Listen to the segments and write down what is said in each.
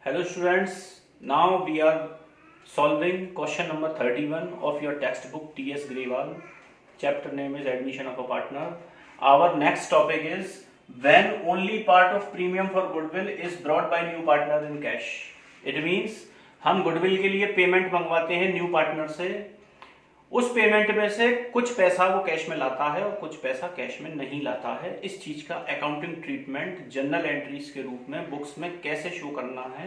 Hello students, now we are solving question number 31 of your textbook T.S. Grewal. Chapter name is Admission of a Partner. Our next topic is when only part of premium for goodwill is brought by new partner in cash. It means हम goodwill के लिए payment मंगवाते हैं new partner से, उस payment में से कुछ पैसा वो कैश में लाता है और कुछ पैसा कैश में नहीं लाता है। इस चीज का अकाउंटिंग ट्रीटमेंट जनरल एंट्रीज के रूप में बुक्स में कैसे शो करना है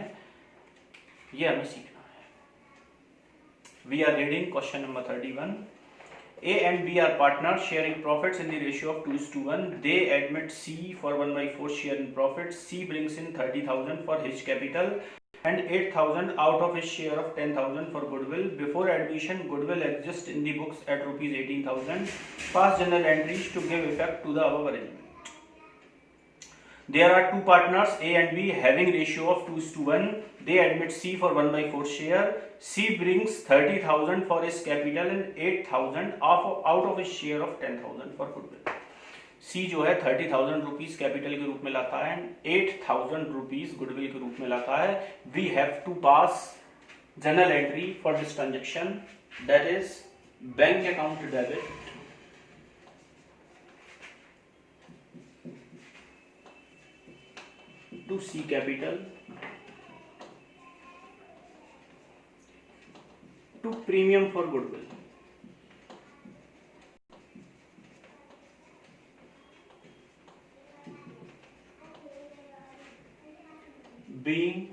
ये हमें सीखना है। We are reading question number 31. A and B are partners sharing profits in the ratio of 2:1. They admit C for 1/4 share in profits. C brings in 30,000 for his capital and 8,000 out of his share of 10,000 for goodwill. Before admission, goodwill exists in the books at rupees 18,000. Pass journal entries to give effect to the above arrangement. There are two partners A and B having ratio of 2:1. They admit C for 1/4 share. C brings 30,000 for his capital and 8,000 out of his share of 10,000 for goodwill. C जो है 30,000 rupees capital के रूप में लाता है and 8,000 rupees goodwill के रूप में लाता है. We have to pass journal entry for this transaction, that is bank account debit to C capital to premium for goodwill. Being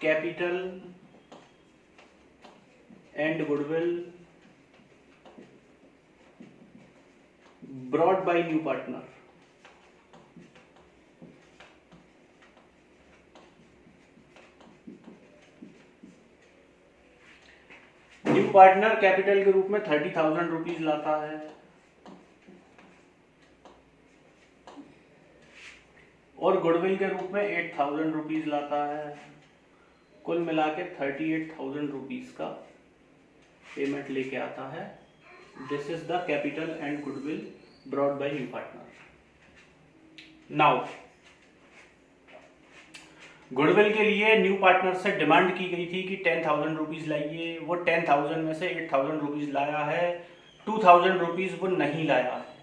capital and goodwill brought by new partner. New partner capital के रूप में 30,000 rupees लाता है और goodwill के रूप में 8,000 rupees लाता है. कुल मिला के 38,000 रुपीज का पेमेंट लेके आता है. This is the capital and goodwill brought by new partner. Now goodwill के लिए न्यू पार्टनर से डिमांड की गई थी कि 10,000 रुपीज लाइए. वो 10,000 में से 8,000 रुपीज लाया है, 2,000 रुपीज वो नहीं लाया है.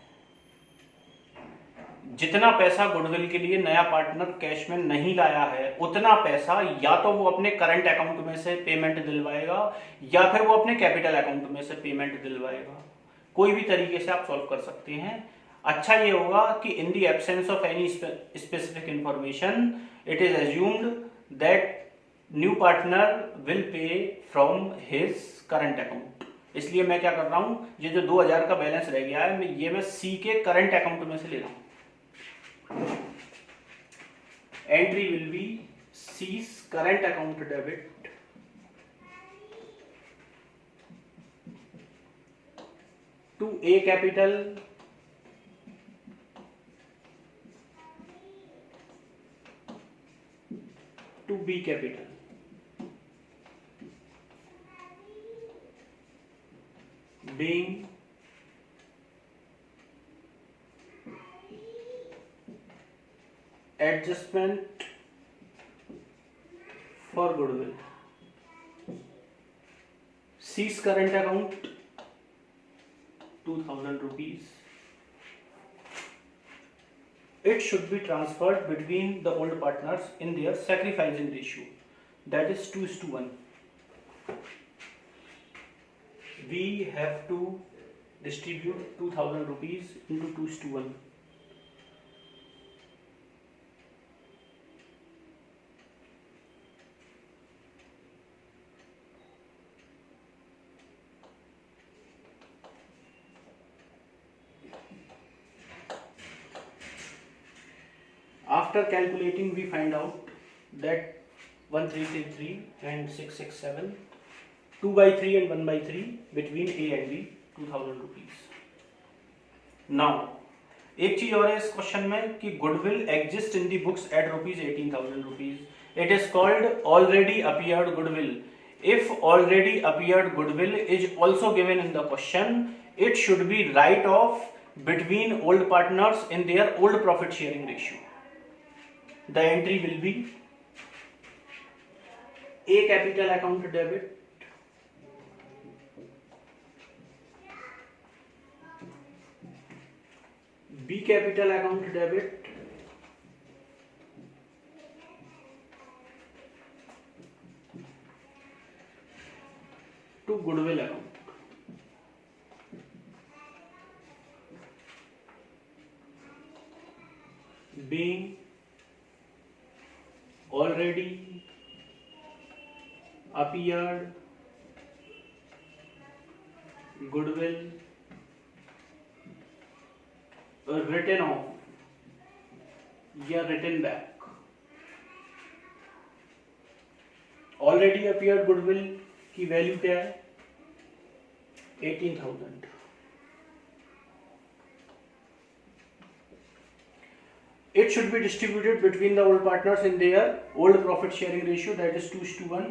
जितना पैसा गुडविल के लिए नया पार्टनर कैश में नहीं लाया है उतना पैसा या तो वो अपने करंट अकाउंट में से पेमेंट दिलवाएगा या फिर वो अपने कैपिटल अकाउंट में से पेमेंट दिलवाएगा. कोई भी तरीके से आप सॉल्व कर सकते हैं. अच्छा ये होगा कि in the absence of any specific information it is assumed that new partner will pay from his current account. इसलिए मैं क्या कर रहा हूं, ये जो 2,000 का बैलेंस रह गया है ये मैं सी के करंट अकाउंट में से ले रहा हूं. Entry will be C's current account debit to A capital to B capital. Being adjustment for goodwill. C's current account 2,000 rupees. It should be transferred between the old partners in their sacrificing ratio, that is 2:1. We have to distribute 2,000 rupees into 2:1. After calculating, we find out that 1,333 and 667, 2/3 and 1/3 between A and B, 2,000 rupees. Now, एक चीज और है इस question में कि goodwill exist in the books at rupees 18,000 rupees. It is called already appeared goodwill. If already appeared goodwill is also given in the question, it should be write off between old partners in their old profit sharing ratio. The entry will be A capital account debit, B capital account debit, to goodwill account. Being already appeared goodwill written off या written back. Already appeared goodwill की value क्या है 18,000. It should be distributed between the old partners in their old profit sharing ratio, that is 2:1,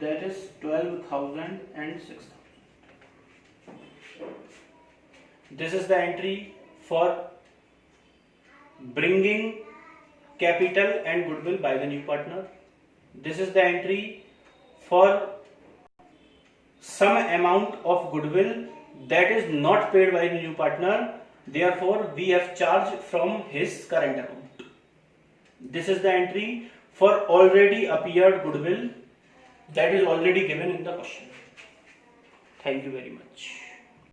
that is 12,000 and 6,000. This is the entry for bringing capital and goodwill by the new partner. This is the entry for some amount of goodwill that is not paid by the new partner, therefore we have charged from his current account. This is the entry for already appeared goodwill that is already given in the question. Thank you very much.